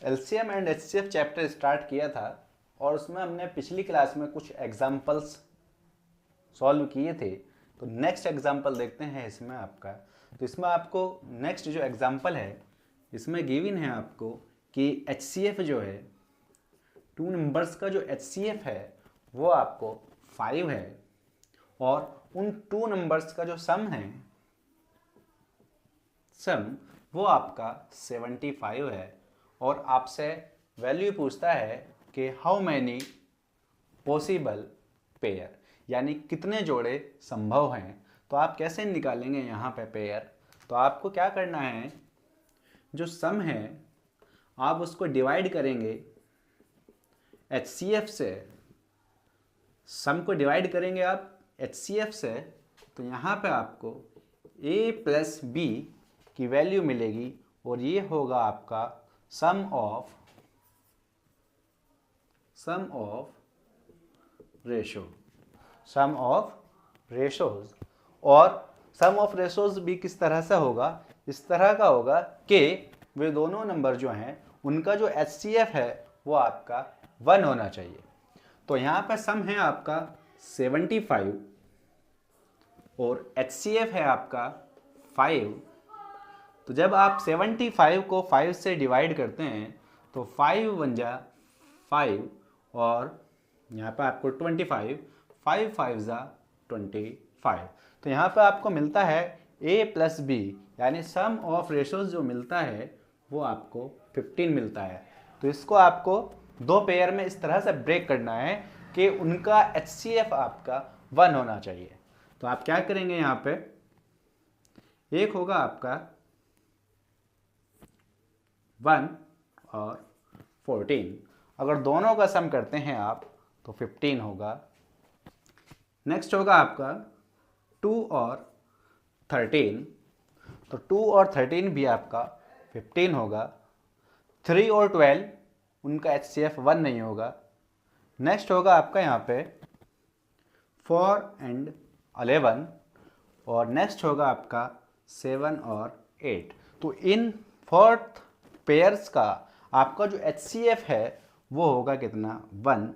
LCM and HCF chapter start किया था और उसमें हमने पिछली क्लास में कुछ एग्जाम्पल्स सॉल्व किए थे। तो नेक्स्ट एग्जाम्पल देखते हैं इसमें आपका। तो इसमें आपको नेक्स्ट जो एग्जाम्पल है इसमें गिवन है आपको कि एचसीएफ जो है, टू नंबर्स का जो एचसीएफ है वो आपको 5 है और उन टू नंबर्स का जो सम है, सम वो आपका 75 है और आपसे वैल्यू पूछता है कि हाउ मैनी पॉसिबल पेयर, यानी कितने जोड़े संभव हैं। तो आप कैसे निकालेंगे यहाँ पे पेयर? तो आपको क्या करना है, जो सम है आप उसको डिवाइड करेंगे HCF से, सम को डिवाइड करेंगे आप HCF से। तो यहाँ पे आपको a प्लस b की वैल्यू मिलेगी और ये होगा आपका sum of ratio, sum of ratios. और सम ऑफ रेशोज भी किस तरह से होगा? इस तरह का होगा कि वे दोनों नंबर जो हैं उनका जो HCF है वो आपका 1 होना चाहिए। तो यहाँ पर सम है आपका 75 और HCF है आपका 5। तो जब आप 75 को 5 से डिवाइड करते हैं तो 5 बन जा 5 और यहाँ पे आपको 25, 5 5 जा 25। तो यहाँ पे आपको मिलता है a प्लस b, यानी सम ऑफ रेशोज जो मिलता है वो आपको 15 मिलता है। तो इसको आपको दो पेयर में इस तरह से ब्रेक करना है कि उनका HCF आपका 1 होना चाहिए। तो आप क्या करेंगे, यहाँ पे एक होगा आपका 1 और 14, अगर दोनों का सम करते हैं आप तो 15 होगा। नेक्स्ट होगा आपका 2 और 13, तो 2 और 13 भी आपका 15 होगा। 3 और 12 उनका HCF 1 नहीं होगा। नेक्स्ट होगा आपका यहाँ पे 4 एंड 11 और नेक्स्ट होगा आपका 7 और 8। तो इन फोर्थ पेयर्स का आपका जो HCF है वो होगा कितना? 1।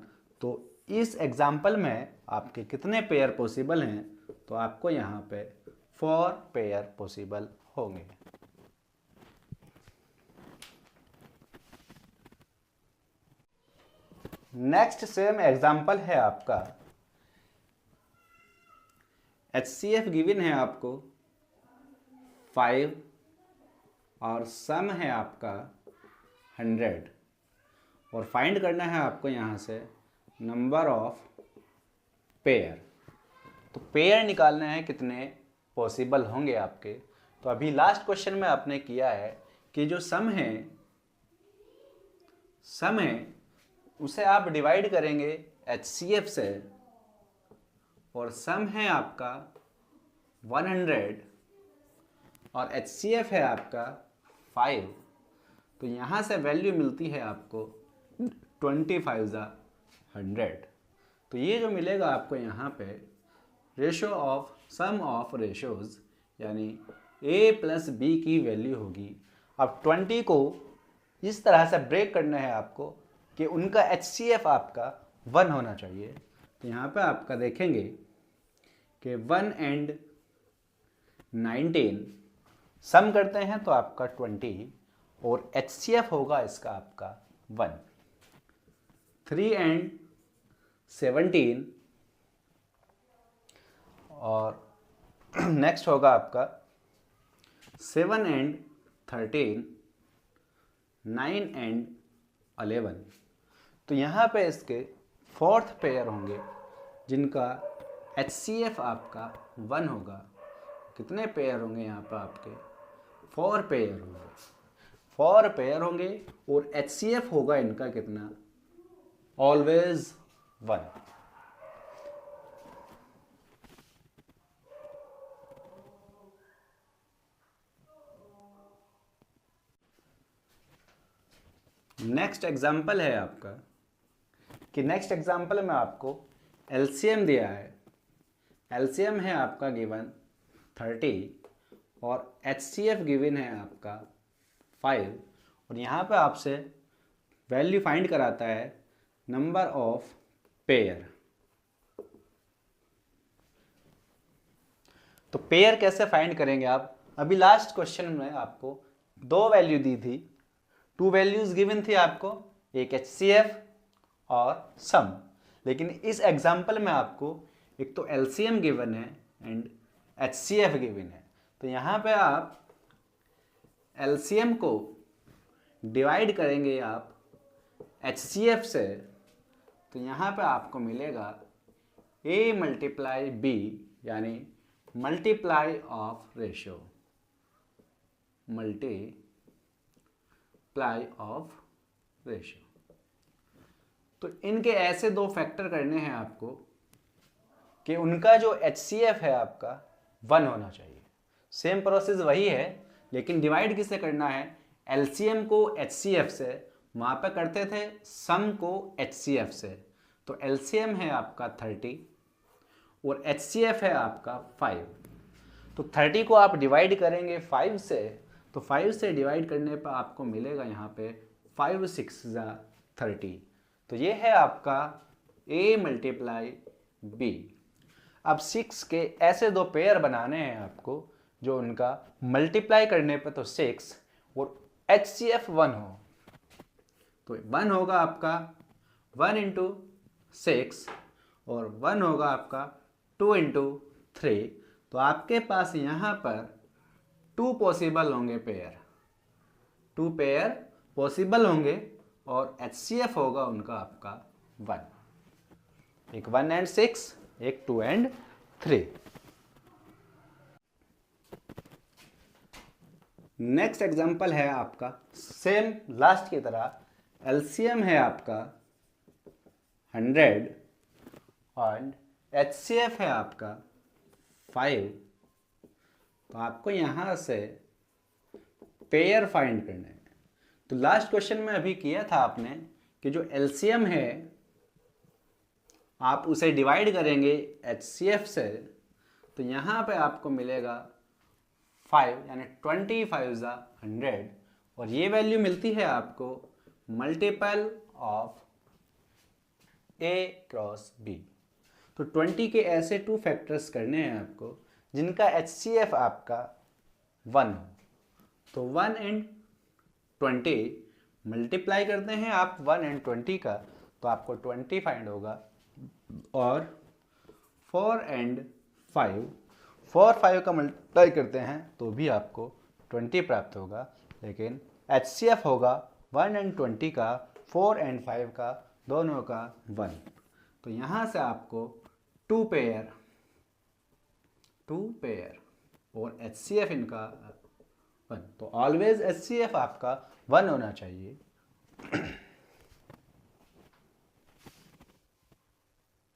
तो इस एग्जाम्पल में आपके कितने पेयर पॉसिबल हैं? तो आपको यहाँ पे 4 पेयर पॉसिबल होंगे। नेक्स्ट सेम एग्जाम्पल है आपका, HCF गिवन है आपको 5 और सम है आपका 100 और फाइंड करना है आपको यहाँ से नंबर ऑफ पेयर। तो पेयर निकालना है कितने पॉसिबल होंगे आपके। तो अभी लास्ट क्वेश्चन में आपने किया है कि जो सम है उसे आप डिवाइड करेंगे HCF से और सम है आपका 100 और HCF है आपका 5। तो यहाँ से वैल्यू मिलती है आपको 25/100। तो ये जो मिलेगा आपको यहाँ पे ratio of sum of ratios, यानी a प्लस b की वैल्यू होगी। अब 20 को इस तरह से ब्रेक करना है आपको कि उनका HCF आपका 1 होना चाहिए। तो यहाँ पे आपका देखेंगे कि 1 एंड 19 सम करते हैं तो आपका 20 और HCF होगा इसका आपका 1। 3 एंड 17 और नेक्स्ट होगा आपका 7 एंड 13, 9 एंड 11। तो यहाँ पे इसके फोर्थ पेयर होंगे जिनका HCF आपका 1 होगा। कितने पेयर होंगे यहाँ पर आपके? 4 पेयर होंगे। 4 पेयर होंगे और HCF होगा इनका कितना? ऑलवेज 1। नेक्स्ट एग्जाम्पल है आपका कि नेक्स्ट एग्जाम्पल में आपको LCM दिया है। LCM है आपका गिवन 30 और HCF गिवन है आपका 5 और यहाँ पे आपसे वैल्यू फाइंड कराता है नंबर ऑफ पेयर। तो पेयर कैसे फाइंड करेंगे आप? अभी लास्ट क्वेश्चन में आपको दो वैल्यू दी थी, टू वैल्यूज गिवन थी आपको, एक HCF और सम। लेकिन इस एग्जाम्पल में आपको एक तो LCM गिवन है एंड HCF गिवन है। तो यहाँ पे आप LCM को डिवाइड करेंगे आप HCF से, तो यहाँ पे आपको मिलेगा A मल्टीप्लाई B, यानी multiply of ratio, multiply of ratio. तो इनके ऐसे दो फैक्टर करने हैं आपको कि उनका जो HCF है आपका 1 होना चाहिए। सेम प्रोसेस वही है, लेकिन डिवाइड किससे करना है? LCM को HCF से, वहाँ पे करते थे सम को HCF से। तो LCM है आपका 30 और HCF है आपका 5। तो 30 को आप डिवाइड करेंगे 5 से, तो 5 से डिवाइड करने पर आपको मिलेगा यहाँ पे 5 6 30। तो ये है आपका A मल्टीप्लाई B। अब 6 के ऐसे दो पेयर बनाने हैं आपको जो उनका मल्टीप्लाई करने पे तो 6 और HCF 1 हो। तो 1 होगा आपका 1 इंटू 6 और 1 होगा आपका 2 इंटू 3। तो आपके पास यहाँ पर 2 पॉसिबल होंगे पेयर, 2 पेयर पॉसिबल होंगे और HCF होगा उनका आपका 1, एक 1 एंड 6, एक 2 एंड 3। नेक्स्ट एग्जांपल है आपका सेम लास्ट की तरह, LCM है आपका 100 और HCF है आपका 5। तो आपको यहां से पेयर फाइंड करना है। तो लास्ट क्वेश्चन में अभी किया था आपने कि जो LCM है आप उसे डिवाइड करेंगे HCF से, तो यहाँ पे आपको मिलेगा 5, यानी 25 100, और ये वैल्यू मिलती है आपको multiple of A cross B। तो 20 के ऐसे 2 फैक्टर्स करने हैं आपको जिनका HCF आपका 1 हो। तो 1 एंड 20 मल्टीप्लाई करते हैं आप 1 एंड 20 का, तो आपको 20 फाइंड होगा, और 4 एंड 5 का मल्टीप्लाई करते हैं तो भी आपको 20 प्राप्त होगा। लेकिन HCF होगा 1 एंड 20 का, 4 एंड 5 का, दोनों का 1। तो यहाँ से आपको 2 पेयर और HCF इनका 1। तो ऑलवेज HCF आपका 1 होना चाहिए।